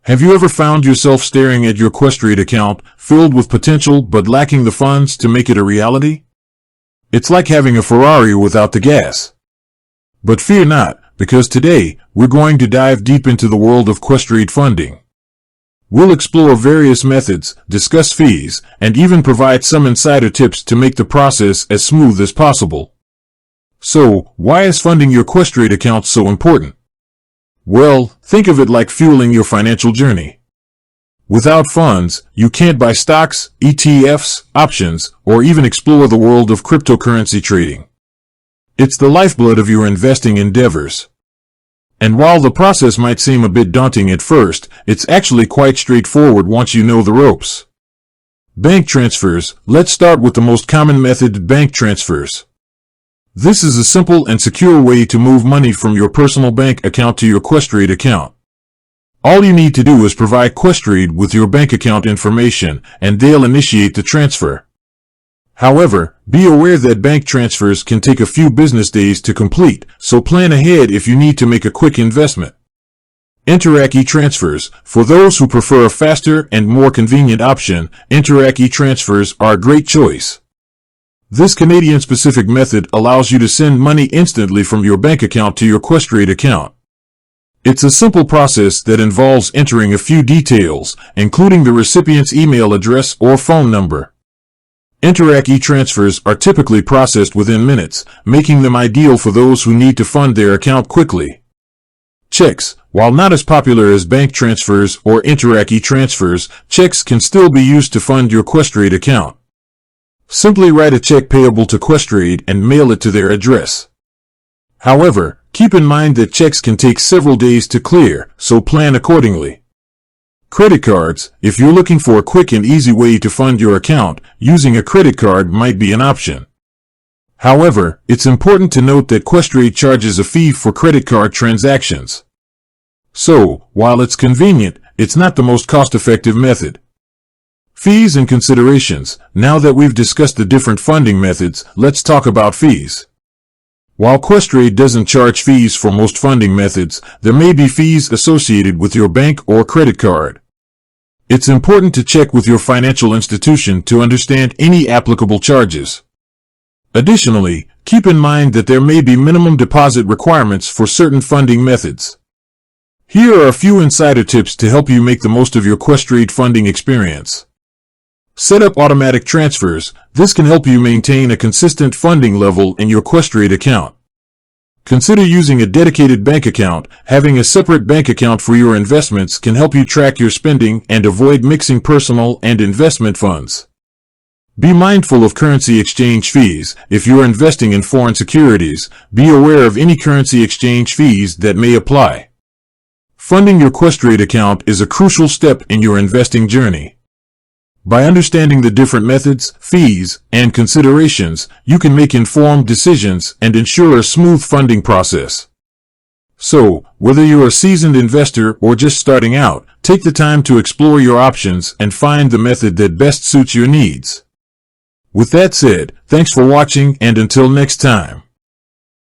Have you ever found yourself staring at your Questrade account, filled with potential but lacking the funds to make it a reality? It's like having a Ferrari without the gas. But fear not, because today, we're going to dive deep into the world of Questrade funding. We'll explore various methods, discuss fees, and even provide some insider tips to make the process as smooth as possible. So, why is funding your Questrade account so important? Well, think of it like fueling your financial journey. Without funds, you can't buy stocks, ETFs, options, or even explore the world of cryptocurrency trading. It's the lifeblood of your investing endeavors. And while the process might seem a bit daunting at first, it's actually quite straightforward once you know the ropes. Bank transfers. Let's start with the most common method, bank transfers. This is a simple and secure way to move money from your personal bank account to your Questrade account. All you need to do is provide Questrade with your bank account information, and they'll initiate the transfer. However, be aware that bank transfers can take a few business days to complete, so plan ahead if you need to make a quick investment. Interac e-transfers. For those who prefer a faster and more convenient option, Interac e-transfers are a great choice. This Canadian-specific method allows you to send money instantly from your bank account to your Questrade account. It's a simple process that involves entering a few details, including the recipient's email address or phone number. Interac e-transfers are typically processed within minutes, making them ideal for those who need to fund their account quickly. Checks. While not as popular as bank transfers or Interac e-transfers, checks can still be used to fund your Questrade account. Simply write a check payable to Questrade and mail it to their address. However, keep in mind that checks can take several days to clear, so plan accordingly. Credit cards. If you're looking for a quick and easy way to fund your account, using a credit card might be an option. However, it's important to note that Questrade charges a fee for credit card transactions. So, while it's convenient, it's not the most cost-effective method. Fees and considerations. Now that we've discussed the different funding methods, let's talk about fees. While Questrade doesn't charge fees for most funding methods, there may be fees associated with your bank or credit card. It's important to check with your financial institution to understand any applicable charges. Additionally, keep in mind that there may be minimum deposit requirements for certain funding methods. Here are a few insider tips to help you make the most of your Questrade funding experience. Set up automatic transfers. This can help you maintain a consistent funding level in your Questrade account. Consider using a dedicated bank account. Having a separate bank account for your investments can help you track your spending and avoid mixing personal and investment funds. Be mindful of currency exchange fees. If you're investing in foreign securities, be aware of any currency exchange fees that may apply. Funding your Questrade account is a crucial step in your investing journey. By understanding the different methods, fees, and considerations, you can make informed decisions and ensure a smooth funding process. So, whether you're a seasoned investor or just starting out, take the time to explore your options and find the method that best suits your needs. With that said, thanks for watching, and until next time.